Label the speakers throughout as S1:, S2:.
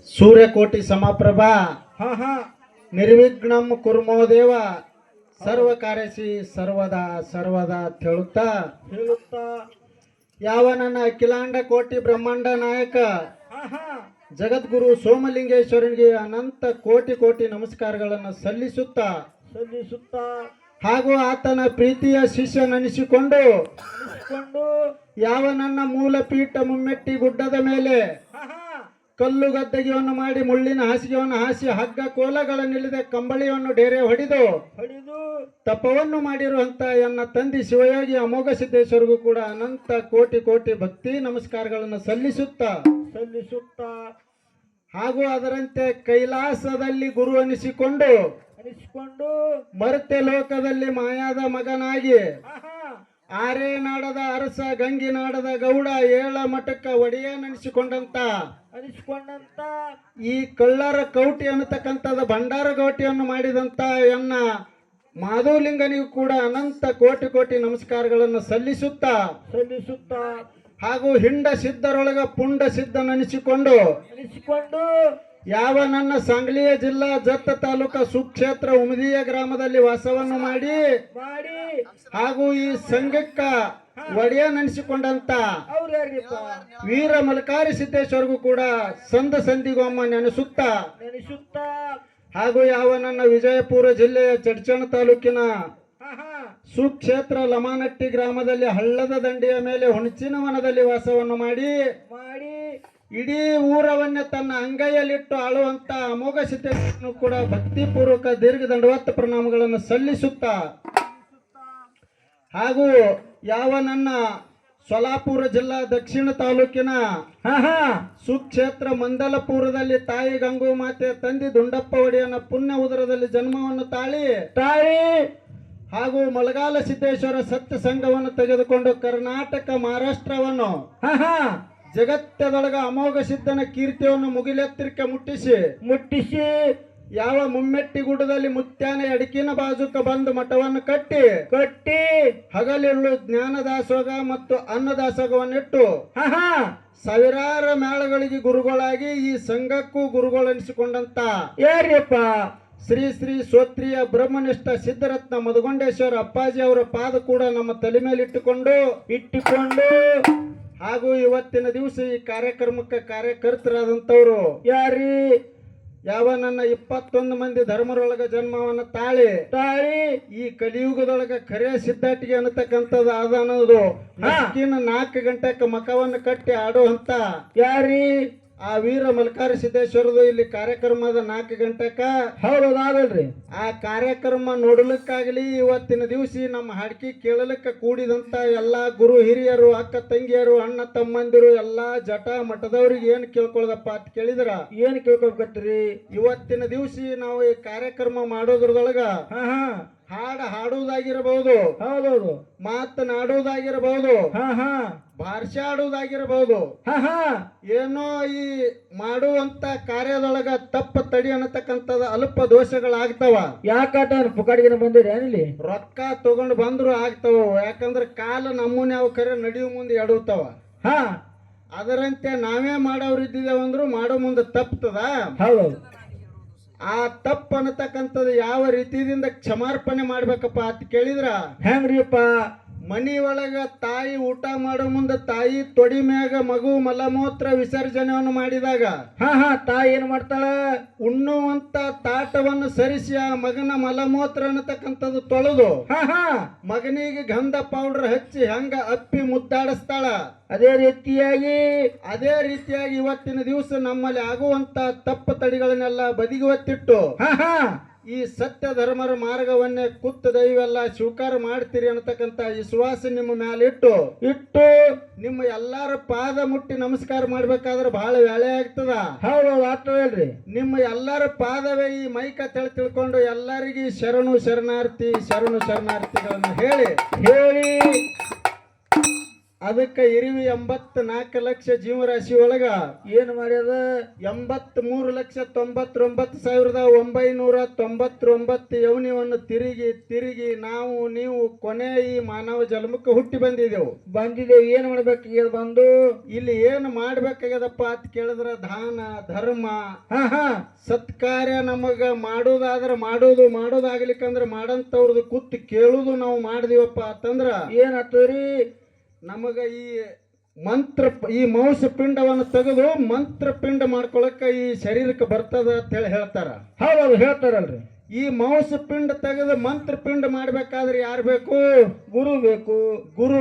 S1: ಸೂರ್ಯಕೋಟಿ ಸಮಪ್ರಭಾ
S2: ಹಾ ಹಾ
S1: ನಿರ್ವಿಘ್ನಂ ಕುರ್ಮೋ ದೇವ ಸರ್ವ ಕಾರ್ಯಸಿ ಸರ್ವದಾ ಸರ್ವದಾ ಅಂತ
S2: ಹೇಳುತ್ತಾ
S1: ಯಾವ ನನ್ನ ಅಖಿಲಾಂಡ ಕೋಟಿ ಬ್ರಹ್ಮಾಂಡ ನಾಯಕ
S2: ಹಾ ಹಾ
S1: ಜಗದ್ಗುರು ಸೋಮಲಿಂಗೇಶ್ವರನಿಗೆ ಅನಂತ ಕೋಟಿ ಕೋಟಿ ನಮಸ್ಕಾರಗಳನ್ನು ಸಲ್ಲಿಸುತ್ತಾ ಹಾಗೂ ಆತನ ಪ್ರೀತಿಯ ಶಿಷ್ಯನೆನಿಸಿಕೊಂಡು ಯಾವ ನನ್ನ ಮೂಲ ಪೀಠ ಮುಮ್ಮೆಟ್ಟಿ ಗುಡ್ಡದ ಮೇಲೆ ಕಲ್ಲು ಗದ್ದೆಗೆಯನ್ನು ಮಾಡಿ ಮುಳ್ಳಿನ ಹಾಸಿಗೆಯನ್ನು ಹಾಸಿ ಹಗ್ಗ ಕೋಲಗಳನ್ನಿಲ್ಲದೆ ಕಂಬಳಿಯನ್ನು ಡೇರೆ ಹೊಡೆದು ತಪವನ್ನು ಮಾಡಿರುವಂತ ಎನ್ನ ತಂದೆ ಶಿವಯೋಗಿ ಅಮೋಘ ಸಿದ್ದೇಶ್ವರಿಗೂ ಕೂಡ ಅನಂತ ಕೋಟಿ ಕೋಟಿ ಭಕ್ತಿ ನಮಸ್ಕಾರಗಳನ್ನು ಸಲ್ಲಿಸುತ್ತಾ ಹಾಗೂ ಅದರಂತೆ ಕೈಲಾಸದಲ್ಲಿ ಗುರು ಅನಿಸಿಕೊಂಡು ಮರ್ತ್ಯ ಲೋಕದಲ್ಲಿ ಮಾಯಾದ ಮಗನಾಗಿ ಆರೇ ನಾಡದ ಅರಸ ಗಂಗಿ ನಾಡದ ಗೌಡ ಏಳ ಮಠಕ್ಕ ಒಡೆಯ ನೆನೆಸಿಕೊಂಡಂತ ಈ ಕಳ್ಳರ ಕೌಟಿ ಅನ್ನತಕ್ಕಂಥದ ಭಂಡಾರ ಗೌಟಿಯನ್ನು ಮಾಡಿದಂತ ಎನ್ನ ಮಾಧವಲಿಂಗನಿಗೂ ಕೂಡ ಅನಂತ ಕೋಟಿ ಕೋಟಿ ನಮಸ್ಕಾರಗಳನ್ನು ಸಲ್ಲಿಸುತ್ತಾ ಹಾಗೂ ಹಿಂಡ ಸಿದ್ಧರೊಳಗ ಪುಂಡ ಸಿದ್ಧನೆನಿಸಿಕೊಂಡು ಯಾವ ನನ್ನ ಸಾಂಗ್ಲಿಯ ಜಿಲ್ಲಾ ಜತ್ತ ತಾಲೂಕಾ ಸುಕ್ಷೇತ್ರ ಉಮದಿಯ ಗ್ರಾಮದಲ್ಲಿ ವಾಸವನ್ನು ಮಾಡಿ ಹಾಗೂ ಈ ಸಂಘಕ್ಕ ಒಡೆಯ ನೆನೆಸಿಕೊಂಡಂತ ವೀರ ಮಲಕಾರಿ ಸಿದ್ದೇಶ್ವರಿಗೂ ಕೂಡ ಸಂದಿಗೊಮ್ಮ ನೆನೆಸುತ್ತಾ ಹಾಗೂ ಯಾವ ನನ್ನ ವಿಜಯಪುರ ಜಿಲ್ಲೆಯ ಚಡ್ಚಣ ತಾಲೂಕಿನ ಸುಕ್ಷೇತ್ರ ಲಮಾನಟ್ಟಿ ಗ್ರಾಮದಲ್ಲಿ ಹಳ್ಳದ ದಂಡೆಯ ಮೇಲೆ ಹುಣಚಿನವನದಲ್ಲಿ ವಾಸವನ್ನು ಮಾಡಿ ಇಡೀ ಊರವನ್ನೇ ತನ್ನ ಅಂಗೈಯಲ್ಲಿಟ್ಟು ಆಳುವಂತ ಅಮೋಘ ಸಿದ್ದೇಶ್ವರನು ಕೂಡ ಭಕ್ತಿಪೂರ್ವಕ ದೀರ್ಘ ದಂಡವತ್ ಪ್ರಣಾಮಗಳನ್ನು ಸಲ್ಲಿಸುತ್ತಾ ಹಾಗೂ ಯಾವ ನನ್ನ ಸೊಲಾಪುರ ಜಿಲ್ಲಾ ದಕ್ಷಿಣ ತಾಲೂಕಿನ ಸುಕ್ಷೇತ್ರ ಮಂದಲಪುರದಲ್ಲಿ ತಾಯಿ ಗಂಗು ಮಾತೆ ತಂದೆ ದುಂಡಪ್ಪ ಒಡೆಯನ ಪುಣ್ಯ ಉದರದಲ್ಲಿ ಜನ್ಮವನ್ನು ತಾಳಿ ಹಾಗೂ ಮಲಗಾಲ ಸಿದ್ದೇಶ್ವರ ಸತ್ಯ ಸಂಘವನ್ನು ತೆಗೆದುಕೊಂಡು ಕರ್ನಾಟಕ ಮಹಾರಾಷ್ಟ್ರವನ್ನು ಜಗತ್ತದೊಳಗ ಅಮೋಘ ಸಿದ್ಧನ ಕೀರ್ತಿಯನ್ನು ಮುಗಿಲೆತ್ತರಕ್ಕೆ ಮುಟ್ಟಿಸಿ ಯಾವ ಮುಮ್ಮೆಟ್ಟಿ ಗುಡ್ಡದಲ್ಲಿ ಮುತ್ಯಾನೆ ಅಡಿಕಿನ ಬಾಜುಕ ಬಂದು ಮಠವನ್ನು ಕಟ್ಟಿ ಹಗಲಿರುಳು ಜ್ಞಾನ ದಾಸೋಗ ಮತ್ತು ಅನ್ನ ದಾಸೋಗವನ್ನಿಟ್ಟು ಸಾವಿರಾರು ಮೇಳಗಳಿಗೆ ಗುರುಗಳಾಗಿ ಈ ಸಂಘಕ್ಕೂ ಗುರುಗಳೆನಿಸಿಕೊಂಡಂತ ಯಾರಿಯಪ್ಪ ಶ್ರೀ ಶ್ರೀ ಶ್ರೋತ್ರಿಯ ಬ್ರಹ್ಮನಿಷ್ಠ ಸಿದ್ಧರತ್ನ ಮಧುಗೊಂಡೇಶ್ವರ ಅಪ್ಪಾಜಿ ಅವರ ಪಾದ ಕೂಡ ನಮ್ಮ ತಲೆ ಮೇಲೆ ಇಟ್ಟುಕೊಂಡು ಹಾಗೂ ಇವತ್ತಿನ ದಿವಸ ಈ ಕಾರ್ಯಕ್ರಮಕ್ಕೆ ಕಾರ್ಯಕರ್ತರಾದಂಥವ್ರು ಯಾವ ನನ್ನ 21 ಮಂದಿ ಧರ್ಮರೊಳಗ ಜನ್ಮವನ್ನು ತಾಳಿ ಈ ಕಲಿಯುಗದೊಳಗ ಕರೆ ಸಿದ್ಧಾಟಿಗೆ ಅನ್ನತಕ್ಕಂಥದ್ದು ಅದ ಅನ್ನೋದು 4 ಗಂಟೆಗೆ ಮಕವನ್ನು ಕಟ್ಟಿ ಆಡುವಂತ ಆ ವೀರ ಮಲಕಾರಿ ಸಿದ್ದೇಶ್ವರದು ಇಲ್ಲಿ ಕಾರ್ಯಕ್ರಮದ 4 ಗಂಟೆಕ ಹೌದಲ್ರಿ ಆ ಕಾರ್ಯಕ್ರಮ ನೋಡಲಿಕ್ಕಾಗಲಿ ಇವತ್ತಿನ ದಿವಸ ನಮ್ಮ ಹಾಡ್ಕಿ ಕೇಳಲಿಕ್ಕೆ ಕೂಡಿದಂತ ಎಲ್ಲಾ ಗುರು ಹಿರಿಯರು ಅಕ್ಕ ತಂಗಿಯರು ಅಣ್ಣ ತಮ್ಮಂದಿರು ಎಲ್ಲಾ ಜಟ ಮಠದವ್ರಿಗೆ ಏನ್ ಕೇಳ್ಕೊಳ್ದಪ್ಪ ಅಂತ ಕೇಳಿದ್ರ ಏನ್ ಕೇಳ್ಕೊಬೇಕತ್ರಿ ಇವತ್ತಿನ ದಿವಸ ನಾವು ಈ ಕಾರ್ಯಕ್ರಮ ಮಾಡೋದ್ರದೊಳಗ ಹಾಡುವುದಾಗಿರಬಹುದು ಮಾತನಾಡುವುದಾಗಿರಬಹುದು ಭಾಷಾಡುವುದಾಗಿರಬಹುದು ಏನೋ ಈ ಮಾಡುವಂತ ಕಾರ್ಯದೊಳಗ ತಪ್ಪ ತಡಿ ಅನ್ನತಕ್ಕಂಥದ ಅಲ್ಪ ದೋಷಗಳಾಗ್ತಾವ
S2: ಯಾಕಾಟ ಪುಕಾಡಿಗೆ ಬಂದಿರಿ ಏನಿಲ್ಲಿ
S1: ರೊಕ್ಕ ತಗೊಂಡು ಬಂದ್ರು ಆಗ್ತಾವ ಯಾಕಂದ್ರೆ ಕಾಲ ನಮ್ಮನೆ ಅವ್ ಕರೆ ನಡೆಯುವ ಮುಂದೆ ಎಡುತ್ತಾವ ಅದರಂತೆ ನಾವೇ ಮಾಡೋರಿದ್ದೇವಂದ್ರು ಮಾಡೋ ಮುಂದೆ ತಪ್ಪತದ ಆ ತಪ್ಪ ಅನ್ನತಕ್ಕಂಥದ್ದು ಯಾವ ರೀತಿಯಿಂದ ಕ್ಷಮಾರ್ಪಣೆ ಮಾಡ್ಬೇಕಪ್ಪ ಅಂತ ಕೇಳಿದ್ರ
S2: ಹೆಂಗ್ರಿಪ್ಪ
S1: ಮನಿ ಒಳಗ ತಾಯಿ ಊಟ ಮಾಡೋ ಮುಂದೆ ತಾಯಿ ತೊಡಿ ಮ್ಯಾಗ ಮಗು ಮಲಮೂತ್ರ ವಿಸರ್ಜನೆಯನ್ನು ಮಾಡಿದಾಗ
S2: ತಾಯಿ ಏನ್ ಮಾಡ್ತಾಳ
S1: ಉಣ್ಣುವಂತ ತಾಟವನ್ನು ಸರಿಸಿ ಆ ಮಗನ ಮಲಮೂತ್ರ ಅನ್ನತಕ್ಕಂಥದ್ದು ತೊಳೆದು ಮಗನಿಗೆ ಗಂಧ ಪೌಡರ್ ಹಚ್ಚಿ ಹಂಗ ಅಪ್ಪಿ ಮುದ್ದಾಡಿಸ್ತಾಳ
S2: ಅದೇ ರೀತಿಯಾಗಿ
S1: ಇವತ್ತಿನ ದಿವಸ ನಮ್ಮಲ್ಲಿ ಆಗುವಂತ ತಪ್ಪು ತಡಿಗಳನ್ನೆಲ್ಲ ಬದಿಗೆ ಒತ್ತಿಟ್ಟು ಈ ಸತ್ಯ ಧರ್ಮರ ಮಾರ್ಗವನ್ನೇ ಕುತ್ತ ದೈವೆಲ್ಲ ಸ್ವೀಕಾರ ಮಾಡ್ತೀರಿ ಅನ್ನತಕ್ಕಂತ ವಿಶ್ವಾಸ ನಿಮ್ಮ ಮೇಲೆ ಇಟ್ಟು ನಿಮ್ಮ ಎಲ್ಲಾರ ಪಾದ ಮುಟ್ಟಿ ನಮಸ್ಕಾರ ಮಾಡ್ಬೇಕಾದ್ರೆ ಬಹಳ ವೇಳೆ ಆಗ್ತದ
S2: ಆಗ್ತದಲ್ರಿ
S1: ನಿಮ್ಮ ಎಲ್ಲರ ಪಾದವೇ ಈ ಮೈಕ ತಿಳ್ಕೊಂಡು ಎಲ್ಲರಿಗೆ ಶರಣಾರ್ಥಿಗಳನ್ನು ಹೇಳಿ ಅದಕ್ಕೆ ಇರಿವಿ 84 ಲಕ್ಷ ಜೀವರಾಶಿ ಒಳಗ
S2: ಏನ್ ಮಾಡ್ಯದ
S1: 83,99,999 ಯೌನಿವನ್ನು ತಿರುಗಿ ನೀವು ಕೊನೆ ಈ ಮಾನವ ಜನ್ಮಕ್ಕೆ ಹುಟ್ಟಿ ಬಂದಿದ್ದೆವು.
S2: ಏನ್ ಮಾಡ್ಬೇಕಾಗ್ಯದ ಬಂದು
S1: ಇಲ್ಲಿ ಏನು ಮಾಡ್ಬೇಕಾಗ್ಯದಪ್ಪ ಅಂತ ಕೇಳಿದ್ರ ದಾನ ಧರ್ಮ
S2: ಹಾ ಹಾ
S1: ಸತ್ಕಾರ್ಯ ನಮಗ ಮಾಡೋದಾಗ್ಲಿಕ್ಕಂದ್ರ ಮಾಡಂತವ್ರದ್ದು ಕೂತ್ ಕೇಳುದು ನಾವು ಮಾಡಿದಿವಪ್ಪ ಅಂತಂದ್ರ
S2: ಏನಾಗ್ತದ್ರಿ
S1: ನಮಗ ಈ ಮಾಂಸ ಪಿಂಡವನ್ನು ತೆಗೆದು ಮಂತ್ರ ಪಿಂಡ ಮಾಡ್ಕೊಳಕ ಈ ಶರೀರಕ್ಕೆ ಬರ್ತದ ಅಂತ ಹೇಳಿ ಹೇಳ್ತಾರ.
S2: ಹೌದೌದು ಹೇಳ್ತಾರಲ್ರಿ.
S1: ಈ ಮಾಂಸ ಪಿಂಡ ತೆಗೆದು ಮಂತ್ರ ಪಿಂಡ ಮಾಡ್ಬೇಕಾದ್ರೆ ಯಾರು ಬೇಕು? ಗುರು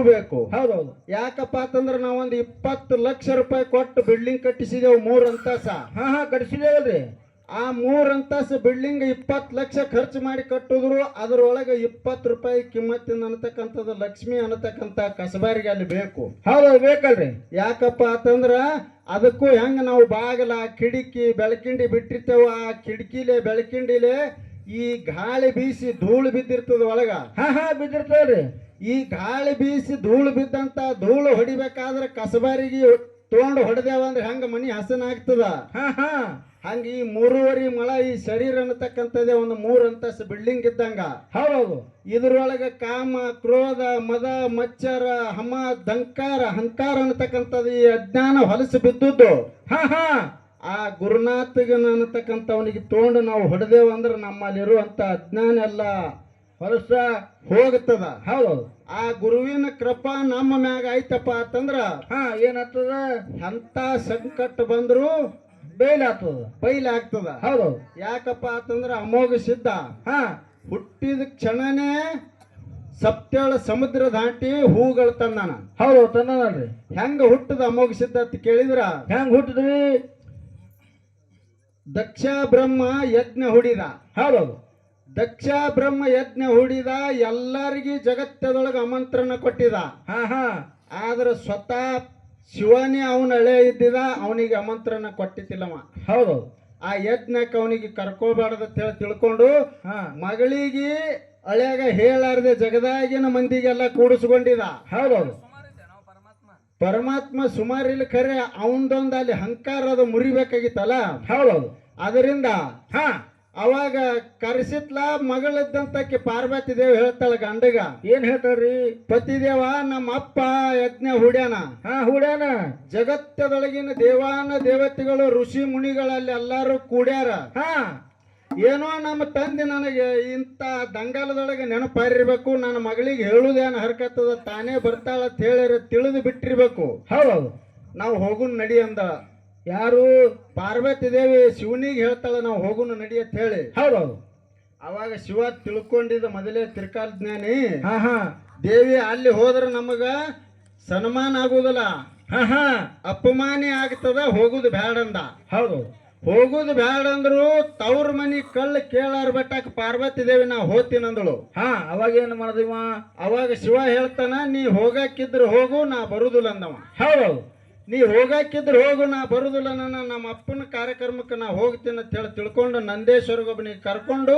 S1: ಬೇಕು.
S2: ಹೌದೌದು.
S1: ಯಾಕಪ್ಪ ಅಂತಂದ್ರ ನಾವೊಂದು 20 ಲಕ್ಷ ರೂಪಾಯಿ ಕೊಟ್ಟು ಬಿಲ್ಡಿಂಗ್ ಕಟ್ಟಿಸಿದೆವು 3 ಅಂತಸ.
S2: ಹಾ ಕಟ್ಟಿಸಿದೇವಲ್ರಿ.
S1: ಆ 3 ಅಂತಸ್ತು ಬಿಲ್ಡಿಂಗ್ 20 ಲಕ್ಷ ಖರ್ಚು ಮಾಡಿ ಕಟ್ಟಿದ್ರು ಅದ್ರೊಳಗೆ 20 ರೂಪಾಯಿ ಕಿಮ್ಮತ್ತಿನ ಅನ್ನತಕ್ಕಂಥದ್ದು ಲಕ್ಷ್ಮಿ ಅನ್ನತಕ್ಕಂಥ ಕಸಬಾರಿಗೆ ಅಲ್ಲಿ ಬೇಕು.
S2: ಹೌದೌದು ಬೇಕಲ್ರಿ.
S1: ಯಾಕಪ್ಪ ಅಂತಂದ್ರ ಅದಕ್ಕೂ ಹೆಂಗ ನಾವು ಬಾಗಲ ಕಿಟಕಿ ಬೆಳಕಿಂಡಿ ಬಿಟ್ಟಿರ್ತೇವ, ಆ ಕಿಟಕಿಲೆ ಬೆಳಕಿಂಡಿಲೆ ಈ ಗಾಳಿ ಬೀಸಿ ಧೂಳು ಬಿದ್ದಿರ್ತದ ಒಳಗ.
S2: ಹಾ ಬಿದ್ದಿರ್ತದ್ರಿ.
S1: ಈ ಗಾಳಿ ಬೀಸಿ ಧೂಳು ಬಿದ್ದಂತ ಧೂಳು ಹೊಡಿಬೇಕಾದ್ರೆ ಕಸಬಾರಿಗೆ ತಗೊಂಡು ಹೊಡೆದೇವ ಅಂದ್ರೆ ಹೆಂಗ ಮನಿ ಹಸನ ಆಗ್ತದ.
S2: ಹಾ
S1: ಹಂಗ ಈ 3.5 ಮೊಳ ಈ ಶರೀರ ಅನ್ನತಕ್ಕಂಥದ್ದೇ ಒಂದು 3 ಅಂತಸ್ತು ಬಿಲ್ಡಿಂಗ್ ಇದ್ದಂಗ.
S2: ಹೌದೌದು.
S1: ಇದ್ರೊಳಗ ಕಾಮ ಕ್ರೋಧ ಮದ ಮಚ್ಚರ ಹಮ ದಂಕಾರ ಹಂಕಾರ ಅನ್ನತಕ್ಕಂಥದ್ದು ಈ ಅಜ್ಞಾನ ಹೊಲಸು ಬಿದ್ದುದ್ದು.
S2: ಹಾ
S1: ಆ ಗುರುನಾಥಗನ ಅನ್ನತಕ್ಕಂಥವನಿಗೆ ತಗೊಂಡು ನಾವು ಹೊಡೆದೇವು ಅಂದ್ರೆ ನಮ್ಮಲ್ಲಿರುವಂತ ಅಜ್ಞಾನ ಎಲ್ಲ ಹೊಲಸ ಹೋಗ್ತದ.
S2: ಹೌದೌದು.
S1: ಆ ಗುರುವಿನ ಕೃಪಾ ನಮ್ಮ ಮ್ಯಾಗ ಆಯ್ತಪ್ಪ ಅಂತಂದ್ರ
S2: ಏನಾಗ್ತದ?
S1: ಎಂತ ಸಂಕಟ ಬಂದ್ರು ಬೈಲಾಗ್ತದ.
S2: ಹೌದೌದು.
S1: ಯಾಕಪ್ಪ ಅಂತಂದ್ರ ಅಮೋಘ ಸಿದ್ಧ ಹುಟ್ಟಿದ ಕ್ಷಣನೇ 7 ಸಮುದ್ರ ದಾಟಿ ಹೂಗಳು ತಂದಾನ.
S2: ಹೌದೌದು ತಂದನಲ್ರಿ.
S1: ಹೆಂಗ ಹುಟ್ಟದ ಅಮೋಘ ಸಿದ್ಧ ಅಂತ ಕೇಳಿದ್ರ
S2: ಹೆಂಗ ಹುಟ್ಟಿದ್ರಿ?
S1: ದಕ್ಷ ಬ್ರಹ್ಮ ಯಜ್ಞ ಹುಡಿದ.
S2: ಹೌದೌದು.
S1: ದಕ್ಷ ಬ್ರಹ್ಮ ಯಜ್ಞ ಹುಡಿದ, ಎಲ್ಲರಿಗೂ ಜಗತ್ತದೊಳಗ ಆಮಂತ್ರಣ ಕೊಟ್ಟಿದ. ಆದ್ರ ಸ್ವತಃ ಶಿವನೇ ಅವನ ಹಳೆ ಇದ್ದಿದ, ಅವನಿಗೆ ಆಮಂತ್ರಣ ಕೊಟ್ಟಿದ್ದಿಲ್ಲವ.
S2: ಹೌದೌದು.
S1: ಆ ಯಜ್ಞಕ್ಕೆ ಅವನಿಗೆ ಕರ್ಕೋಬಾರ್ದ ತಿಳ್ಕೊಂಡು ಮಗಳಿಗೆ ಹಳೆಯಾಗ ಹೇಳಾರ್ದೆ ಜಗದಾಗಿನ ಮಂದಿಗೆಲ್ಲ ಕೂಡಿಸ್ಕೊಂಡಿದ.
S2: ಹೌದೌದು.
S1: ಪರಮಾತ್ಮ ಸುಮಾರಿಲ್ಲ ಖರೆ ಅವನದೊಂದು ಅಲ್ಲಿ ಅಹಂಕಾರದ ಮುರಿಬೇಕಾಗಿತ್ತಲ್ಲ.
S2: ಹೌದೌದು.
S1: ಅದರಿಂದ ಅವಾಗ ಕರೆಸಿತ್ಲ ಮಗಳಿದ್ದಂತಕ್ಕೆ ಪಾರ್ವತಿ ದೇವ್ ಹೇಳ್ತಾಳ ಗಂಡಗ.
S2: ಏನ್ ಹೇಳ್ತಾಳ್ರಿ?
S1: ಪತಿದೇವ ನಮ್ಮ ಅಪ್ಪ ಯಜ್ಞ ಹುಡ್ಯಾನ.
S2: ಹುಡ್ಯಾನ.
S1: ಜಗತ್ತದೊಳಗಿನ ದೇವಾನ ದೇವತೆಗಳು ಋಷಿ ಮುನಿಗಳಲ್ಲಿ ಎಲ್ಲಾರು ಕೂಡ್ಯಾರ. ಏನೋ ನಮ್ಮ ತಂದೆ ನನಗೆ ಇಂಥ ದಂಗಾಲದೊಳಗೆ ನೆನಪಾರಿರ್ಬೇಕು, ನನ್ನ ಮಗಳಿಗೆ ಹೇಳುದೇನ ಹರ್ಕತ್ತದ, ತಾನೇ ಬರ್ತಾಳ ಅಂತ ಹೇಳಿ ತಿಳಿದು ಬಿಟ್ಟಿರ್ಬೇಕು.
S2: ಹೌದೌದು.
S1: ನಾವು ಹೋಗುನ್ ನಡಿ ಅಂದ.
S2: ಯಾರು?
S1: ಪಾರ್ವತಿ ದೇವಿ ಶಿವನಿಗೆ ಹೇಳ್ತಾಳ ನಾವು ಹೋಗುನು ನಡಿ ಅಂತ ಹೇಳಿ.
S2: ಹೌದೌದು.
S1: ಅವಾಗ ಶಿವ ತಿಳ್ಕೊಂಡಿದ್ದ ಮೊದಲೇ ತ್ರಿಕಾಲ ಜ್ಞಾನಿ. ದೇವಿ ಅಲ್ಲಿ ಹೋದ್ರೆ ನಮಗ ಸನ್ಮಾನ ಆಗುದಿಲ್ಲ, ಅಪಮಾನಿ ಆಗ್ತದ, ಹೋಗುದು ಬ್ಯಾಡ ಅಂದ.
S2: ಹೌದು.
S1: ಹೋಗುದು ಬ್ಯಾಡ ಅಂದ್ರು ತವ್ರ ಮನಿ ಕಳ್ಳ ಕೇಳಾರ ಬೆಟ್ಟಕ್ಕೆ ಪಾರ್ವತಿ ದೇವಿ ನಾ ಹೋಗ್ತೀನಂದಳು.
S2: ಅವಾಗ ಏನ್ ಮಾಡದಿವ?
S1: ಅವಾಗ ಶಿವ ಹೇಳ್ತಾನ, ನೀ ಹೋಗಾಕಿದ್ರು ಹೋಗು, ನಾ ಬರುದಿಲ್ಲ ಅಂದವ.
S2: ಹೌದೌದು.
S1: ನೀ ಹೋಗಾಕಿದ್ರು ಹೋಗು, ನಾ ಬರುದಿಲ್ಲ, ನಮ್ಮ ಅಪ್ಪನ ಕಾರ್ಯಕ್ರಮಕ್ಕೆ ನಾ ಹೋಗ್ತೀನಿ ಅಂತ ಹೇಳಿ ತಿಳ್ಕೊಂಡು ನಂದೇಶ್ವರಗೊಬ್ಬನಿಗೆ ಕರ್ಕೊಂಡು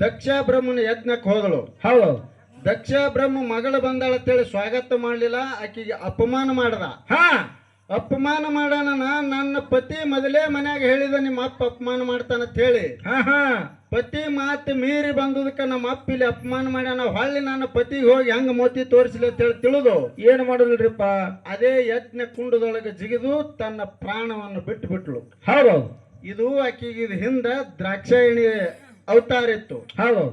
S1: ದಕ್ಷ ಬ್ರಹ್ಮನ ಯಜ್ಞಕ್ಕೆ ಹೋದಳು.
S2: ಹೌದೌದು.
S1: ದಕ್ಷ ಬ್ರಹ್ಮ ಮಗಳು ಬಂದಾಳ ಅಂತೇಳಿ ಸ್ವಾಗತ ಮಾಡ್ಲಿಲ್ಲ, ಆಕಿಗೆ ಅಪಮಾನ ಮಾಡದ. ಅಪಮಾನ ಮಾಡೋಣ, ನನ್ನ ಪತಿ ಮೊದಲೇ ಮನ್ಯಾಗ ಹೇಳಿದ ನಿಮ್ಮ ಅಪ್ಪ ಅಪಮಾನ ಮಾಡ್ತಾನಂತ ಹೇಳಿ. ಪತಿ ಮಾತು ಮೀರಿ ಬಂದದಕ್ಕೆ ನಮ್ಮ ಅಪ್ಪ ಇಲ್ಲಿ ಅಪಮಾನ ಮಾಡ್ಯಾನ, ಹೊಳ್ಳಿ ನನ್ನ ಪತಿಗೆ ಹೋಗಿ ಹೆಂಗ ಮೋತಿ ತೋರಿಸಲಿ ಅಂತ ಹೇಳಿ ತಿಳಿದು
S2: ಏನ್ ಮಾಡೋದಿಲ್ರಿಪ್ಪ,
S1: ಅದೇ ಯಜ್ಞ ಕುಂಡದೊಳಗೆ ಜಿಗಿದು ತನ್ನ ಪ್ರಾಣವನ್ನು ಬಿಟ್ಟು ಬಿಟ್ಲು.
S2: ಹೌದೌದು.
S1: ಇದು ಆಕಿಗೆ ಇದು ಹಿಂದ ದ್ರಾಕ್ಷಾಯಣಿ ಅವತಾರ ಇತ್ತು.
S2: ಹೌದೌದು.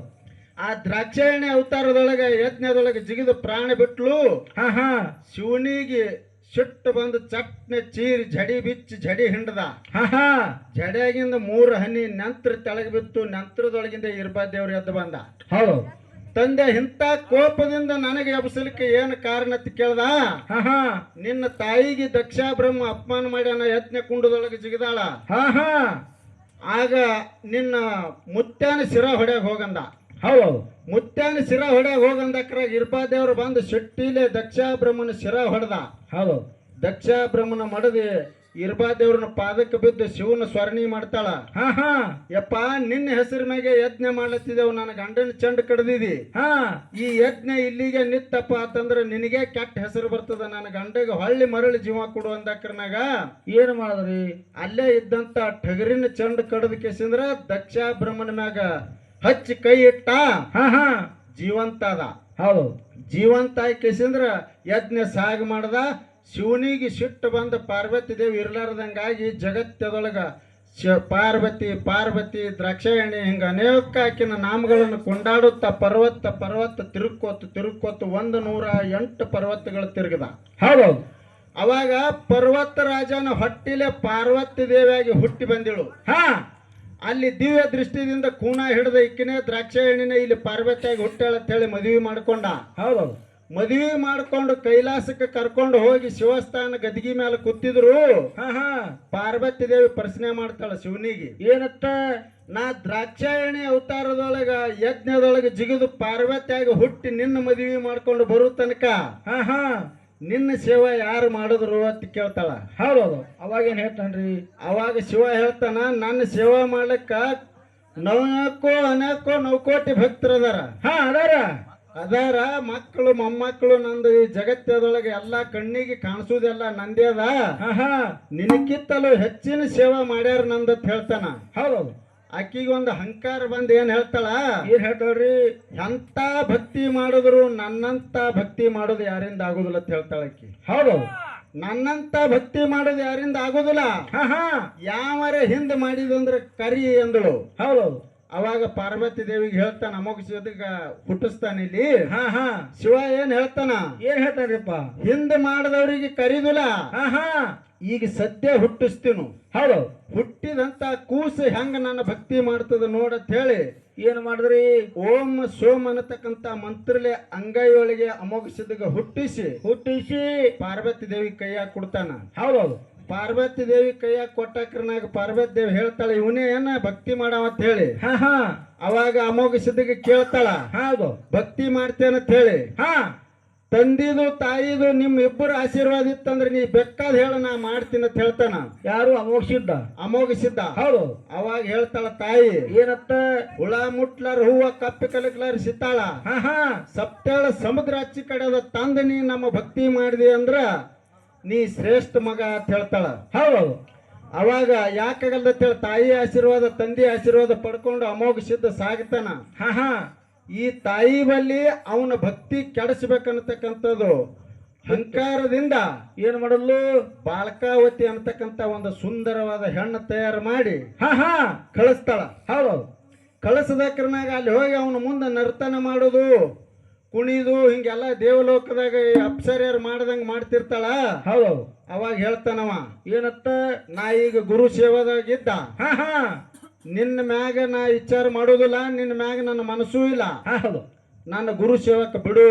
S1: ಆ ದ್ರಾಕ್ಷಾಯಣಿ ಅವತಾರದೊಳಗೆ ಯಜ್ಞದೊಳಗೆ ಜಿಗಿದು ಪ್ರಾಣ ಬಿಟ್ಲು. ಶಿವನಿಗೆ ಸಿಟ್ಟು ಬಂದು ಚಟ್ನೆ ಚೀರಿ ಜಡಿ ಬಿಚ್ಚಿ ಜಡಿ ಹಿಂಡದ. ಜಡಿಯಾಗಿಂದ 3 ಹನಿ ನಂತರ ತೆಳಗೆ ಬಿತ್ತು. ನಂತರದೊಳಗಿಂದ ಇರ್ಬಾದೇವ್ರು ಎದ್ದು ಬಂದ.
S2: ಹೌದು.
S1: ತಂದೆ ಇಂಥ ಕೋಪದಿಂದ ನನಗೆ ಎಬ್ಸಲಿಕ್ಕೆ ಏನು ಕಾರಣ ಅಂತ ಕೇಳ್ದ. ನಿನ್ನ ತಾಯಿಗೆ ದಕ್ಷ ಬ್ರಹ್ಮ ಅಪಮಾನ ಮಾಡ್ಯಾನ, ಯಜ್ಞ ಕುಂಡದೊಳಗೆ ಜಿಗಿದಾಳ. ಆಗ ನಿನ್ನ ಮುತ್ಯಾನ ಶಿರ ಹೊಡ್ಯಾಗ ಹೋಗಂದ.
S2: ಹೌದು.
S1: ಮುತ್ಯಾನ ಶಿರ ಹೊಡ್ಯಾಗ ಹೋಗಂದಕ್ರ ಇರ್ಬಾದೇವ್ರು ಬಂದು ಶೆಟ್ಟಿಲೆ ದಕ್ಷ ಬ್ರಹ್ಮನ ಶಿರ ಹೊಡೆದ.
S2: ಹೌದು.
S1: ದಕ್ಷ ಬ್ರಹ್ಮನ ಮಡದಿ ಇರ್ಬಾದೇವ್ರನ್ನ ಪಾದಕ್ಕೆ ಬಿದ್ದು ಶಿವನ ಸ್ವರ್ಣಿ ಮಾಡ್ತಾಳ.
S2: ಹಾ ಹಾ
S1: ಯಪ್ಪ ನಿನ್ನ ಹೆಸರ ಮ್ಯಾಗೆ ಯಜ್ಞ ಮಾಡ್ಲತ್ತಿದ್ದೇವ್, ನನ್ನ ಗಂಡನ ಚಂಡ್ ಕಡ್ದಿದಿ.
S2: ಹಾ
S1: ಈ ಯಜ್ಞ ಇಲ್ಲಿಗೆ ನಿತ್ತಪ್ಪ ಅಂತಂದ್ರ ನಿನಗೆ ಕೆಟ್ಟ ಹೆಸರು ಬರ್ತದ, ನನ್ನ ಗಂಡಗೆ ಹೊಳ್ಳಿ ಮರಳಿ ಜೀವ ಕೊಡು ಅಂದಕ್ರನಾಗ
S2: ಏನ್ ಮಾಡಿದ್ರಿ?
S1: ಅಲ್ಲೇ ಇದ್ದಂತ ಟಗರಿನ ಚಂಡ್ ಕಡದ ಕೇಸಿಂದ್ರ ದಕ್ಷ ಬ್ರಹ್ಮನ ಮ್ಯಾಗ ಹಚ್ಚಿ ಕೈ ಇಟ್ಟ.
S2: ಹಾ ಹಾ
S1: ಜೀವಂತ ಅದ.
S2: ಹೌದು.
S1: ಜೀವಂತ ಆಗಿ ಕೇಸಿಂದ್ರ ಯಜ್ಞ ಸಾಗ ಮಾಡ್ದ. ಶಿವನಿಗೆ ಸಿಟ್ಟು ಬಂದ ಪಾರ್ವತಿ ದೇವಿ ಇರ್ಲಾರ್ದಂಗಾಗಿ ಜಗತ್ತದೊಳಗ ಪಾರ್ವತಿ ಪಾರ್ವತಿ ದ್ರಾಕ್ಷಾಯಣಿ ಹಿಂಗ ಅನೇಕ ಆಕಿನ ನಾಮಗಳನ್ನು ಕೊಂಡಾಡುತ್ತಾ ಪರ್ವತ ತಿರುಕ್ಕೋತ 108 ಪರ್ವತಗಳು ತಿರುಗದ.
S2: ಹೌದೌದು.
S1: ಅವಾಗ ಪರ್ವತ ರಾಜನ ಹೊಟ್ಟಿಲೆ ಪಾರ್ವತಿ ದೇವಿಯಾಗಿ ಹುಟ್ಟಿ ಬಂದಿಳು.
S2: ಹಾ
S1: ಅಲ್ಲಿ ದಿವ್ಯ ದೃಷ್ಟಿದಿಂದ ಕೂನ ಹಿಡಿದ ಇಕ್ಕಿನೇ ದ್ರಾಕ್ಷಾಯಣಿನ ಇಲ್ಲಿ ಪಾರ್ವತಿಯಾಗಿ ಹುಟ್ಟಾಳ ಅಂತ ಹೇಳಿ ಮದುವೆ ಮಾಡ್ಕೊಂಡ.
S2: ಹೌದೌದು.
S1: ಮದುವೆ ಮಾಡ್ಕೊಂಡು ಕೈಲಾಸಕ್ಕೆ ಕರ್ಕೊಂಡು ಹೋಗಿ ಶಿವಸ್ಥಾನ ಗದಿಗೆ ಮೇಲೆ ಕೂತಿದ್ರು.
S2: ಹಾ ಹಾ
S1: ಪಾರ್ವತಿ ದೇವಿ ಪ್ರಶ್ನೆ ಮಾಡ್ತಾಳ ಶಿವನಿಗೆ,
S2: ಏನತ್ತ?
S1: ನಾ ದ್ರಾಕ್ಷಾಯಣಿ ಅವತಾರದೊಳಗ ಯಜ್ಞದೊಳಗ ಜಿಗಿದು ಪಾರ್ವತಿಯಾಗಿ ಹುಟ್ಟಿ ನಿನ್ನ ಮದುವೆ ಮಾಡ್ಕೊಂಡು ಬರೋ ತನಕ
S2: ಹಾ ಹಾ
S1: ನಿನ್ನ ಸೇವಾ ಯಾರು ಮಾಡಿದ್ರು ಅಂತ ಕೇಳ್ತಾಳ.
S2: ಹೌದೌದು. ಅವಾಗೇನ್ ಹೇಳ್ತಾನ್ರಿ?
S1: ಅವಾಗ ಶಿವ ಹೇಳ್ತಾನ, ನನ್ನ ಸೇವಾ ಮಾಡ್ಲಿಕ್ಕ ಅನೇಕೋ ನೌಕೋಟಿ ಭಕ್ತರದಾರ.
S2: ಹಾ ಅದಾರ.
S1: ಮಕ್ಕಳು ಮೊಮ್ಮಕ್ಕಳು ನಂದು ಈ ಜಗತ್ತದೊಳಗೆ ಎಲ್ಲಾ ಕಣ್ಣಿಗೆ ಕಾಣಿಸುವುದೆಲ್ಲ ನಂದೇ ಅದ.
S2: ಹಾ ಹಾ
S1: ನಿನಕ್ಕಿತ್ತಲೂ ಹೆಚ್ಚಿನ ಸೇವಾ ಮಾಡ್ಯಾರ ನಂದತ್ ಹೇಳ್ತಾನ.
S2: ಹೌದೌದು.
S1: ಆಕಿಗೆ ಒಂದು ಅಹಂಕಾರ ಬಂದ್ ಏನ್ ಹೇಳ್ತಾಳ?
S2: ಏನ್ ಹೇಳ್ತಾಳ್ರಿ?
S1: ಎಂತ ಭಕ್ತಿ ಮಾಡಿದ್ರು ನನ್ನಂತ ಭಕ್ತಿ ಮಾಡೋದು ಯಾರಿಂದ ಆಗುದಿಲ್ಲ ಅಂತ ಹೇಳ್ತಾಳ ಆಕಿ.
S2: ಹೌದೌದು.
S1: ನನ್ನಂತ ಭಕ್ತಿ ಮಾಡೋದು ಯಾರಿಂದ ಆಗುದಿಲ್ಲ,
S2: ಹಾ ಹಾ
S1: ಯಾವರೇ ಹಿಂದ್ ಮಾಡಿದಂದ್ರ ಕರಿ ಅಂದಳು.
S2: ಹೌದೌದು.
S1: ಅವಾಗ ಪಾರ್ವತಿ ದೇವಿಗೆ ಹೇಳ್ತಾನ, ಅಮೋಘ ಶಿವಗ ಹುಟ್ಟಿಸ್ತಾನ ಇಲ್ಲಿ.
S2: ಹಾ ಹಾ
S1: ಶಿವ ಏನ್ ಹೇಳ್ತಾನ?
S2: ಏನ್ ಹೇಳ್ತಾರ್ರಿಪ್ಪ?
S1: ಹಿಂದ್ ಮಾಡಿದವ್ರಿಗೆ ಕರಿದಿಲ್ಲ,
S2: ಹಾ ಹಾ
S1: ಈಗ ಸದ್ಯ ಹುಟ್ಟಿಸ್ತೀನು.
S2: ಹೌದು.
S1: ಹುಟ್ಟಿದಂತ ಕೂಸು ಹೆಂಗ ನನ್ನ ಭಕ್ತಿ ಮಾಡ್ತದ ನೋಡತ್ ಹೇಳಿ
S2: ಏನ್ ಮಾಡಿದ್ರಿ?
S1: ಓಂ ಸೋಮ್ ಅನ್ನತಕ್ಕಂತ ಮಂತ್ರಲೆ ಅಂಗೈಯೊಳಗೆ ಅಮೋಘ ಸಿದ್ಧಗ ಹುಟ್ಟಿಸಿ ಪಾರ್ವತಿ ದೇವಿ ಕೈಯಾಗ ಕೊಡ್ತಾನ.
S2: ಹೌದೌದು.
S1: ಪಾರ್ವತಿ ದೇವಿ ಕೈಯಾಗ ಕೊಟ್ಟಾಕ್ರನಾಗ ಪಾರ್ವತಿ ದೇವಿ ಹೇಳ್ತಾಳ, ಇವನೇ ಏನ ಭಕ್ತಿ ಮಾಡಾವಂತ ಹೇಳಿ.
S2: ಹಾ ಹಾ
S1: ಅವಾಗ ಅಮೋಘ ಸಿದ್ಧಗೆ ಕೇಳ್ತಾಳ,
S2: ಹೌದು,
S1: ಭಕ್ತಿ ಮಾಡ್ತೇನಂತ ಹೇಳಿ.
S2: ಹಾ
S1: ತಂದಿದು ತಾಯಿದು ನಿಮ್ ಇಬ್ಬರು ಆಶೀರ್ವಾದ ಇತ್ತಂದ್ರೆ ನೀ ಬೇಕಾದ ಹೇಳ ನಾ ಮಾಡ್ತೀನಿ ಅಂತ ಹೇಳ್ತಾನ.
S2: ಯಾರು? ಅಮೋಘಸಿದ್ದ.
S1: ಅಮೋಘಸಿದ್ದ.
S2: ಹೌದು.
S1: ಅವಾಗ ಹೇಳ್ತಾಳ ತಾಯಿ,
S2: ಏನತ್ತ?
S1: ಹುಳ ಮುಟ್ಲಾರ ಹೂವ ಕಪ್ಪಿ ಕಲಕ್ಲಾರ ಸಿತ್ತಾಳ.
S2: ಹಾ ಹಾ
S1: ಸಪ್ತಾಳ ಸಮುದ್ರ ಹಚ್ಚಿ ಕಡೆದ ತಂದ ನೀ ನಮ್ಮ ಭಕ್ತಿ ಮಾಡಿದಿ ಅಂದ್ರ ನೀ ಶ್ರೇಷ್ಠ ಮಗ ಅಂತ ಹೇಳ್ತಾಳ.
S2: ಹೌದು.
S1: ಅವಾಗ ಯಾಕಾಗಲ್ದ ಹೇಳಿ ತಾಯಿ ಆಶೀರ್ವಾದ ತಂದೆ ಆಶೀರ್ವಾದ ಪಡ್ಕೊಂಡು ಅಮೋಘ ಸಿದ್ಧ ಸಾಗ್ತಾನ.
S2: ಹಾ ಹಾ
S1: ಈ ತಾಯಿ ಬಲ್ಲಿ ಅವನ ಭಕ್ತಿ ಕೆಡಿಸ್ಬೇಕನ್ನತಕ್ಕಂಥದ್ದು ಅಹಂಕಾರದಿಂದ
S2: ಏನ್ ಮಾಡಲು?
S1: ಬಾಳಕಾವತಿ ಅನ್ನತಕ್ಕಂಥ ಒಂದು ಸುಂದರವಾದ ಹೆಣ್ಣು ತಯಾರು ಮಾಡಿ
S2: ಹಾ ಹಾ
S1: ಕಳಿಸ್ತಾಳ.
S2: ಹೌದು.
S1: ಕಳಿಸದಕ್ರನಾಗ ಅಲ್ಲಿ ಹೋಗಿ ಅವನ ಮುಂದೆ ನರ್ತನ ಮಾಡೋದು, ಕುಣಿದು ಹಿಂಗೆಲ್ಲ ದೇವಲೋಕದಾಗ ಅಪ್ಸರ್ಯರು ಮಾಡ್ದಂಗ ಮಾಡ್ತಿರ್ತಾಳ.
S2: ಹೌದು.
S1: ಅವಾಗ ಹೇಳ್ತಾನವ,
S2: ಏನತ್ತ?
S1: ನಾ ಈಗ ಗುರು ಸೇವಾದಾಗಿದ್ದ,
S2: ಹಾ ಹಾ
S1: ನಿನ್ನ ಮ್ಯಾಗ ನಾ ವಿಚಾರ ಮಾಡೋದಿಲ್ಲ, ನಿನ್ನ ಮ್ಯಾಗ ನನ್ನ ಮನಸ್ಸೂ ಇಲ್ಲ,
S2: ಹೌದು,
S1: ನನ್ನ ಗುರು ಸೇವಕ ಬಿಡು.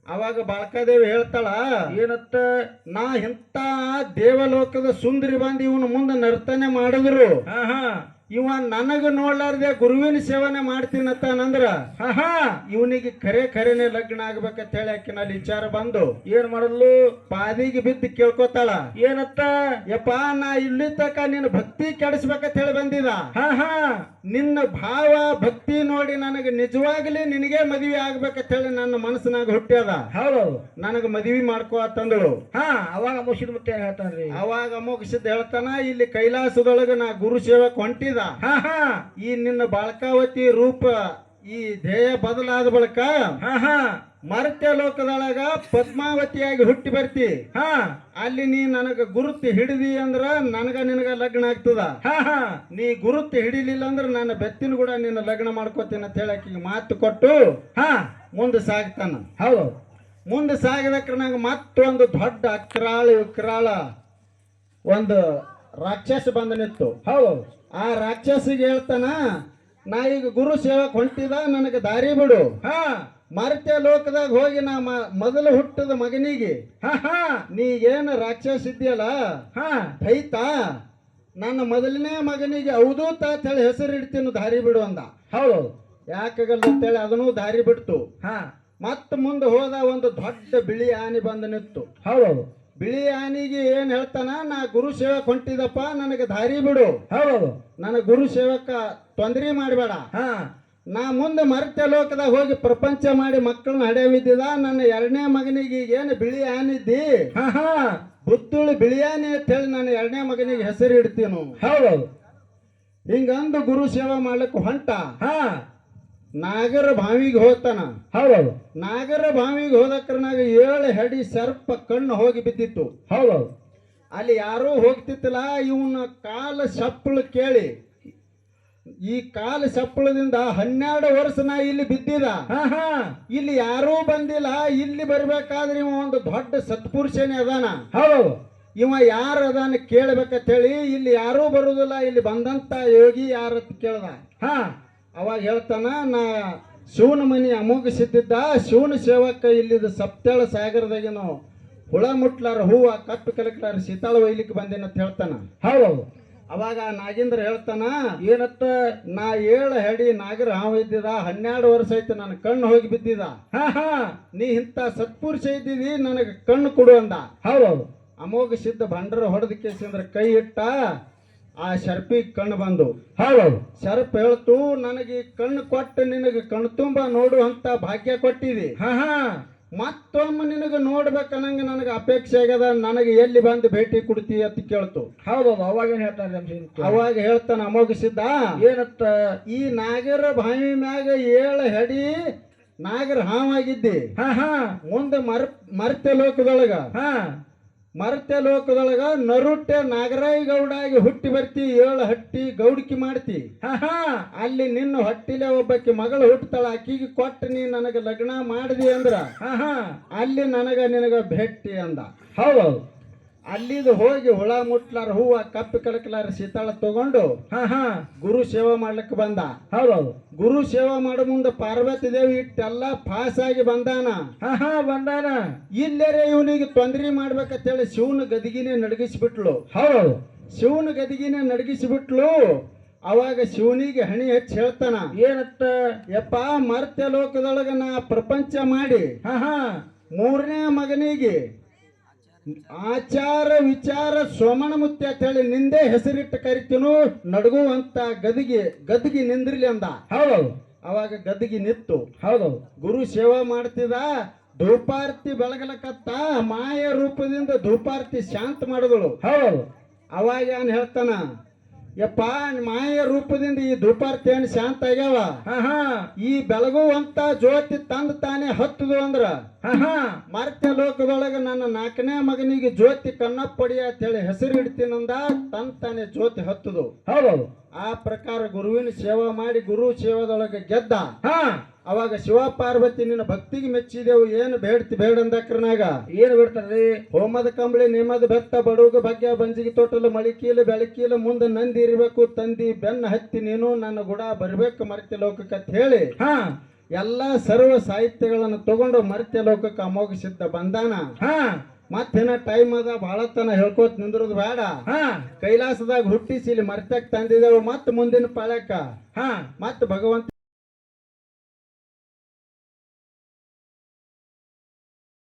S1: ಅವಾಗ ಬಾಳಕಾದೇವಿ ಹೇಳ್ತಾಳ,
S2: ಏನತ್ತ?
S1: ನಾ ಇಂಥ ದೇವಲೋಕದ ಸುಂದರಿ ಬಂದು ಇವನು ಮುಂದೆ ನರ್ತನೆ ಮಾಡಿದ್ರು
S2: ಹಾ ಹಾ
S1: ಇವ ನನಗ ನೋಡ್ಲಾರ್ದೆ ಗುರುವಿನ ಸೇವನೆ ಮಾಡ್ತೀನಂದ್ರ ಇವನಿಗೆ ಖರೇನೆ ಲಗ್ನ ಆಗ್ಬೇಕಂತ ಹೇಳಿ ಆಕಿನಲ್ಲಿ ವಿಚಾರ ಬಂದು
S2: ಏನ್ ಮಾಡಲು?
S1: ಪಾದಿಗೆ ಬಿದ್ದು ಕೇಳ್ಕೊತಾಳ,
S2: ಏನತ್ತ?
S1: ಯಪ್ಪ ನಾ ಇಲ್ಲಿ ತಕ ನಿನ್ನ ಭಕ್ತಿ ಕೆಡಿಸ್ಬೇಕಂತ ಹೇಳಿ ಬಂದಿದ. ನಿನ್ನ ಭಾವ ಭಕ್ತಿ ನೋಡಿ ನನಗೆ ನಿಜವಾಗ್ಲಿ ನಿನಗೆ ಮದುವೆ ಆಗ್ಬೇಕಂತ ಹೇಳಿ ನನ್ನ ಮನಸ್ಸಿನಾಗ ಹುಟ್ಟ್ಯದ.
S2: ಹೌದೌದು.
S1: ನನಗ ಮದುವೆ ಮಾಡ್ಕೋ ಅಂತಂದಳು.
S2: ಅವಾಗ ಮುಗಿಸಿದ ಮತ್ತೆ ಹೇಳ್ತಾನ್ರಿ.
S1: ಅವಾಗ ಮುಗಿಸಿದ ಹೇಳ್ತಾನ, ಇಲ್ಲಿ ಕೈಲಾಸದೊಳಗ ನಾ ಗುರು ಸೇವಕ್ ಹೊಂಟಿದ. ಈ ನಿನ್ನ ಬಾಳಕಾವತಿ ರೂಪ ಈ ಧ್ಯೇಯ ಬದಲಾದ ಬಳಿಕ ಮರ್ತ್ಯ ಲೋಕದೊಳಗ ಪದ್ಮಾವತಿಯಾಗಿ ಹುಟ್ಟಿ ಬರ್ತಿ. ಅಲ್ಲಿ ನೀ ನನಗ ಗುರುತು ಹಿಡಿದಿ ಅಂದ್ರ ನನಗ ನಿನಗ ಲಗ್ನ ಆಗ್ತದ. ನೀ ಗುರುತು ಹಿಡಿಲಿಲ್ಲ ಅಂದ್ರ ನನ್ನ ಬೆತ್ತಿನ ಕೂಡ ನಿನ್ನ ಲಗ್ನ ಮಾಡ್ಕೋತೀನಿ ಅಂತ ಹೇಳಕ್ಕೆ ಮಾತು ಕೊಟ್ಟು ಮುಂದೆ ಸಾಗ್ತಾನ.
S2: ಹೌದು.
S1: ಮುಂದೆ ಸಾಗದಕ್ರ ನಂಗೆ ಮತ್ತೊಂದು ದೊಡ್ಡ ವಿಕ್ರಾಳ ಒಂದು ರಾಕ್ಷಸ ಬಂದ ನಿಂತು.
S2: ಹೌದು.
S1: ಆ ರಾಕ್ಷಸಿಗೆ ಹೇಳ್ತಾನ, ನಾ ಈಗ ಗುರು ಸೇವಕ್ ಹೊಂಟಿದ, ನನಗೆ ದಾರಿ ಬಿಡು. ಮರ್ತ್ಯ ಲೋಕದಾಗ ಹೋಗಿ ನಾ ಮೊದಲು ಹುಟ್ಟದ ಮಗನಿಗೆ ನೀ ಏನು ರಾಕ್ಷಸ ಇದೆಯಲ್ಲ ದೈತಾ, ನನ್ನ ಮೊದಲನೇ ಮಗನಿಗೆ ಅವಧೂತ ಅಂತ ಹೇಳಿ ಹೆಸರು ಇಡ್ತೀನಿ, ದಾರಿ ಬಿಡು ಅಂದ.
S2: ಹೌದು.
S1: ಯಾಕಾಗಲ್ಲ ಅಂತೇಳಿ ಅದನ್ನು ದಾರಿ ಬಿಡ್ತು. ಮತ್ತ ಮುಂದೆ ಹೋದ ಒಂದು ದೊಡ್ಡ ಬಿಳಿ ಆನೆ ಬಂದು ನಿಂತು.
S2: ಹೌದು.
S1: ಬಿಳಿ ಆನಿಗೆ ಏನ್ ಹೇಳ್ತಾನ, ನಾ ಗುರು ಸೇವಕ್ ಹೊಂಟಿದಪ್ಪ, ನನಗೆ ದಾರಿ ಬಿಡು,
S2: ಹೌದು.
S1: ನನ್ನ ಗುರು ಸೇವಕ ತೊಂದರೆ ಮಾಡಬೇಡ,
S2: ಹಾ
S1: ನಾ ಮುಂದೆ ಮರ್ತ್ಯ ಲೋಕದಾಗ ಹೋಗಿ ಪ್ರಪಂಚ ಮಾಡಿ ಮಕ್ಕಳನ್ನ ಹಡೆವಿದ್ದಿದ, ನನ್ನ ಎರಡನೇ ಮಗನಿಗೆ ಏನು ಬಿಳಿ ಆನಿದ್ದಿ,
S2: ಹಾ ಹಾ
S1: ಬುತ್ತುಳಿ ಬಿಳಿಯಾನಿ ಅಂತ ಹೇಳಿ ನಾನು ಎರಡನೇ ಮಗನಿಗೆ ಹೆಸರು ಇಡ್ತೀನು.
S2: ಹೌದು.
S1: ಹಿಂಗಂದು ಗುರು ಸೇವಾ ಮಾಡ್ಲಿಕ್ಕೆ ಹೊಂಟ
S2: ಹಾ
S1: ನಾಗರ ಬಾವಿಗೆ ಹೋಗ್ತಾನ.
S2: ಹೌದು.
S1: ನಾಗರ ಬಾವಿಗೆ ಹೋದಕ್ರನಾಗ 7 ಹೆಡಿ ಸರ್ಪ ಕಣ್ಣು ಹೋಗಿ ಬಿದ್ದಿತ್ತು.
S2: ಹೌದು.
S1: ಅಲ್ಲಿ ಯಾರೂ ಹೋಗ್ತಿತ್ತಿಲ್ಲ. ಇವನ ಕಾಲ ಸಪ್ಪಳು ಕೇಳಿ, ಈ ಕಾಲ ಸಪ್ಪಳದಿಂದ 12 ವರ್ಷ ನಾ ಇಲ್ಲಿ ಬಿದ್ದಿದ,
S2: ಹಾ ಹಾ
S1: ಇಲ್ಲಿ ಯಾರೂ ಬಂದಿಲ್ಲ, ಇಲ್ಲಿ ಬರ್ಬೇಕಾದ್ರೆ ಇವ ಒಂದು ದೊಡ್ಡ ಸತ್ಪುರುಷನೇ ಅದಾನ,
S2: ಹೌದು.
S1: ಇವ ಯಾರು ಅದಾನ ಕೇಳ್ಬೇಕಂತ ಹೇಳಿ, ಇಲ್ಲಿ ಯಾರೂ ಬರುದಿಲ್ಲ, ಇಲ್ಲಿ ಬಂದಂತ ಯೋಗಿ ಯಾರತ್ ಕೇಳ್ದ.
S2: ಹಾ
S1: ಅವಾಗ ಹೇಳ್ತಾನ, ನಾ ಶಿವನ ಮನಿ ಅಮೋಘಿಸಿದ್ದ ಶಿವನ ಸೇವಕ ಇಲ್ಲಿದ ಸಪ್ತಾಳ ಸಾಗರದಾಗೇನು ಹುಳ ಮುಟ್ಲಾರ ಹೂವ ಕಟ್ಟು ಕಲಕ್ಲಾರ ಸೀತಾಳ ಒಯ್ಲಿಕ್ಕೆ ಬಂದೇನಂತ ಹೇಳ್ತಾನ.
S2: ಹೌದು.
S1: ಅವಾಗ ನಾಗೇಂದ್ರ ಹೇಳ್ತಾನ,
S2: ಏನತ್ತ,
S1: ನಾ 7 ಹೆಡಿ ನಾಗರ ಹಾವು ಇದ್ದಿದ, 12 ವರ್ಷ ಆಯ್ತು ನನ್ನ ಕಣ್ಣು ಹೋಗಿ ಬಿದ್ದಿದ,
S2: ಹಾ ಹಾ
S1: ನೀ ಇಂಥ ಸತ್ಪುರುಷ ಇದ್ದಿದಿ, ನನಗೆ ಕಣ್ಣು ಕೊಡು ಅಂದ.
S2: ಹೌದು.
S1: ಅಮೋಘ ಸಿದ್ಧ ಭಂಡರ ಹೊಡೆದ ಕೇಸಂದ್ರ ಕೈ ಇಟ್ಟ, ಆ ಶರ್ಪಿಗೆ ಕಣ್ಣು ಬಂದು.
S2: ಹೌದು.
S1: ಶರ್ಪ್ ಹೇಳ್ತು, ನನಗೆ ಕಣ್ಣು ಕೊಟ್ಟು ನಿನಗೆ ಕಣ್ಣು ತುಂಬ ನೋಡು ಅಂತ ಭಾಗ್ಯ ಕೊಟ್ಟಿದಿ,
S2: ಹಾ ಹಾ
S1: ಮತ್ತೊಮ್ಮೆ ನಿನಗೆ ನೋಡ್ಬೇಕನ್ನಂಗ ನನಗೆ ಅಪೇಕ್ಷೆ ಆಗ್ಯದ, ನನಗೆ ಎಲ್ಲಿ ಬಂದು ಭೇಟಿ ಕೊಡ್ತಿ ಅಂತ ಕೇಳ್ತು.
S2: ಹೌದು. ಅವಾಗ ಏನ್ ಹೇಳ್ತಾರೆ
S1: ಅವಾಗ ಹೇಳ್ತಾನ ಅಮೋಘ ಸಿದ್ಧ,
S2: ಏನತ್ತ,
S1: ಈ ನಾಗರ ಬಾವಿ ಮ್ಯಾಗ 7 ಹೆಡಿ ನಾಗರ ಹಾವಾಗಿದ್ದಿ,
S2: ಹಾ ಹಾ
S1: ಮುಂದೆ ಮರ್ತ್ಯ ಲೋಕದೊಳಗ
S2: ಹಾ
S1: ಮರ್ತ್ಯ ಲೋಕದೊಳಗ ನರುಟ್ಟೆ ನಾಗರಾಯಿ ಗೌಡಾಗಿ ಹುಟ್ಟಿ ಬರ್ತಿ, 7 ಹಟ್ಟಿ ಗೌಡಿಕಿ ಮಾಡ್ತಿ,
S2: ಹಾ ಹಾ
S1: ಅಲ್ಲಿ ನಿನ್ನ ಹೊಟ್ಟಿಲೆ ಒಬ್ಬಾಕಿ ಮಗಳು ಹುಟ್ಟತಾಳ, ಆಕಿಗೆ ಕೊಟ್ಟು ನೀ ನನಗೆ ಲಗ್ನ ಮಾಡಿದಿ ಅಂದ್ರ
S2: ಹಾ ಹಾ
S1: ಅಲ್ಲಿ ನಿನಗ ಭೇಟಿ ಅಂದ.
S2: ಹೌದು.
S1: ಅಲ್ಲಿದು ಹೋಗಿ ಹುಳ ಮುಟ್ಲಾರ ಹೂವ ಕಪ್ಪಿ ಕಲಕಲಾರ ಸೀತಾಳ ತಗೊಂಡು
S2: ಹಾ ಹಾ
S1: ಗುರು ಸೇವಾ ಮಾಡ್ಲಿಕ್ಕೆ ಬಂದ.
S2: ಹೌದೌದು.
S1: ಗುರು ಸೇವಾ ಮಾಡೋ ಮುಂದೆ ಪಾರ್ವತಿ ದೇವಿ ಇಟ್ಟೆಲ್ಲ ಪಾಸ್ ಆಗಿ ಬಂದಾನ.
S2: ಹಾ ಹಾ ಬಂದಾನ.
S1: ಇಲ್ಲರೇ ಇವನಿಗೆ ತೊಂದರೆ ಮಾಡ್ಬೇಕಂತೇಳಿ ಶಿವನ ಗದಿಗಿನೇ ನಡಗಿಸ್ಬಿಟ್ಲು.
S2: ಹೌದು.
S1: ಶಿವನ ಗದಿಗಿನೇ ನಡಗಿಸ್ಬಿಟ್ಲು. ಅವಾಗ ಶಿವನಿಗೆ ಹಣಿ ಹಚ್ಚಿ ಹೇಳ್ತಾನ,
S2: ಏನತ್ತ,
S1: ಯಪ್ಪ ಮರ್ತ್ಯ ಲೋಕದೊಳಗ ನಾ ಪ್ರಪಂಚ ಮಾಡಿ
S2: ಹಾ ಹಾ
S1: 3ನೇ ಮಗನಿಗೆ ಆಚಾರ ವಿಚಾರ ಸೋಮಣ ಮುತ್ಯ ಅಂತ ಹೇಳಿ ನಿಂದೇ ಹೆಸರಿಟ್ಟು ಕರಿತೀನು, ನಡಗುವಂತ ಗದಿಗೆ ನಿಂದ್ರಿಲಿ ಅಂದ.
S2: ಹೌದೌದು.
S1: ಅವಾಗ ಗದಿಗೆ ನಿತ್ತು.
S2: ಹೌದೌದು.
S1: ಗುರು ಸೇವಾ ಮಾಡ್ತಿದ, ಧೂಪಾರ್ತಿ ಬೆಳಗಲಕತ್ತ, ಮಾಯ ರೂಪದಿಂದ ಧೂಪಾರ್ತಿ ಶಾಂತ ಮಾಡಿದಳು.
S2: ಹೌದು.
S1: ಅವಾಗ ಏನ್ ಹೇಳ್ತಾನ, ಯಪ್ಪ ಮಾಯ ರೂಪದಿಂದ ಈ ಧೂಪಾರ್ತಿ ಏನ್ ಶಾಂತ ಆಗ್ಯಾವ,
S2: ಹಾ ಹಾ
S1: ಈ ಬೆಳಗುವಂತ ಜ್ಯೋತಿ ತಂದ ತಾನೇ ಹತ್ತದು ಅಂದ್ರ
S2: ಹಾ ಹಾ
S1: ಮರ್ತ್ಯ ಲೋಕದೊಳಗ ನನ್ನ 4ನೇ ಮಗನಿಗೆ ಜ್ಯೋತಿ ಕಣ್ಣಪ್ಪಡಿಯ ಅಂತ ಹೇಳಿ ಹೆಸರು ಇಡ್ತೀನಂದ, ತಂದ ತಾನೇ ಜ್ಯೋತಿ ಹತ್ತದು.
S2: ಹೌದೌದು.
S1: ಆ ಪ್ರಕಾರ ಗುರುವಿನ ಸೇವಾ ಮಾಡಿ ಗುರು ಸೇವಾದೊಳಗೆ ಗೆದ್ದ.
S2: ಹಾ
S1: ಅವಾಗ ಶಿವ ಪಾರ್ವತಿ ನಿನ್ನ ಭಕ್ತಿಗೆ ಮೆಚ್ಚಿದೆವು, ಏನು ಬೇಡ ಅಂದಕ್ರನಾಗ
S2: ಏನು ಬಿಡ್ತಾರ್ರಿ,
S1: ಹೋಮದ ಕಂಬಳಿ ನೇಮದ ಬೆತ್ತ ಬಡುಗ ಭಾಗ್ಯ ಬಂಜಿಗೆ ತೋಟಲು ಮಳಿಕೀಲು ಬೆಳಕೀಲು ಮುಂದೆ ನಂದಿ ಇರಬೇಕು, ತಂದಿ ಬೆನ್ನ ಹತ್ತಿ ನೀನು ನನ್ನ ಗುಡ ಬರ್ಬೇಕು ಮರ್ತ್ಯ ಲೋಕಕ್ಕೆ ಅಂತ ಹೇಳಿ
S2: ಹಾ
S1: ಎಲ್ಲಾ ಸರ್ವ ಸಾಹಿತ್ಯಗಳನ್ನು ತಗೊಂಡು ಮರ್ತ್ಯ ಲೋಕಕ್ಕೆ ಅಮೋಘ ಸಿದ್ಧ ಬಂದಾನ.
S2: ಹಾ
S1: ಮತ್ತೇನ ಟೈಮ್ ಅದ ಬಹಳತನ ಹೇಳ್ಕೋತ ನಿಂದ್ರದು ಬೇಡ,
S2: ಹಾ
S1: ಕೈಲಾಸದಾಗ ಹುಟ್ಟಿಸಿ ಇಲ್ಲಿ ಮರ್ತ್ಯಕ್ ತಂದಿದ್ದೇವೆ, ಮತ್ತ ಮುಂದಿನ ಪಾಳ್ಯಕ್ಕ
S2: ಹಾ
S1: ಮತ್ತ ಭಗವಂತ